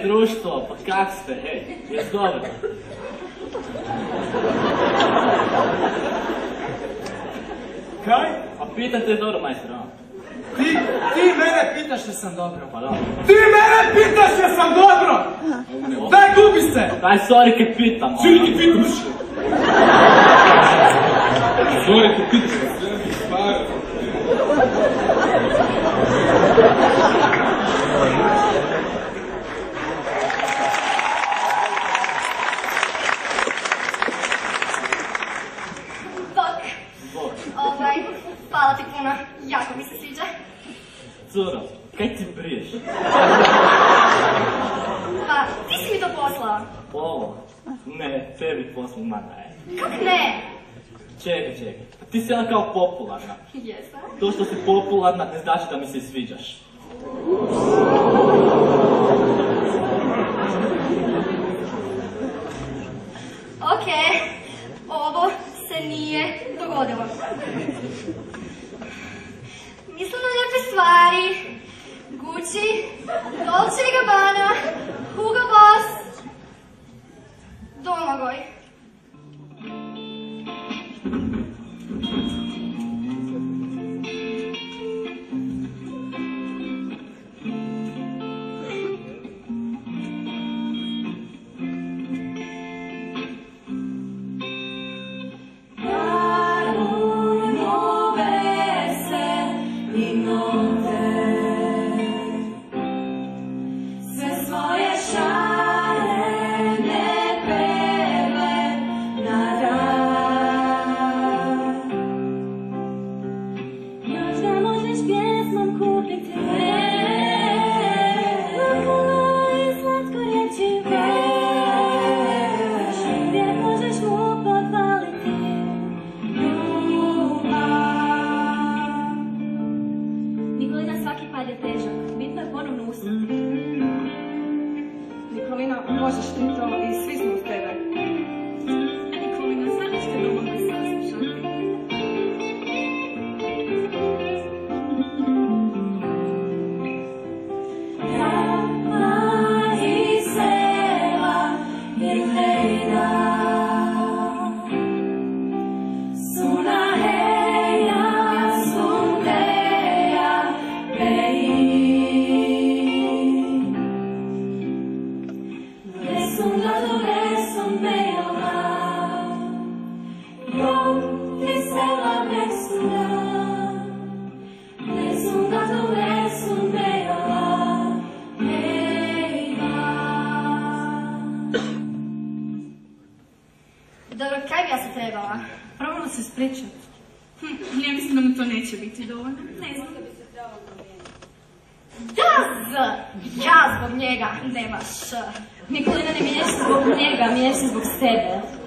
Društvo, pa kak ste, jes dobro? Kaj? Pa pitate dobro, majstor, a? Ti mene pitaš da sam dobro. Pa da. Ti mene pitaš da sam dobro! Daj gubi se! Daj, sorry, kaj pitam, ono. Svi ti pitaš! Sorry, ti pitaš, sve mi spara. Hvala ti puno, jako mi se sviđa. Curo, kaj ti briješ? Pa, ti si mi to poslao. Ovo? Ne, tebi poslao, mana je. Kak ne? Čekaj, pa ti si ona kao popularna. Jesam. To što si popularna ne znači da mi se sviđaš. Okej, ovo se nije dogodilo. Mislim na lijepe stvari. Gucci, Dolce & Gabbana, Hugo Boss, Domagoj. Nikolina, možeš ti to i svi smo uz tebe. Nikolina, sad ćete doma me saslušati. Rama i sela i lejda Suna heja, sundeja, peji Dobro, kaj bi ja se trebala? Probamo se spričati. Ja mislim da mu to neće biti dovoljno. Ne znam da bi se trebala promijeniti. Ja zbog njega, nemaš. Nikolina, ne mijenjaš se zbog njega, mijenjaš se zbog sebe.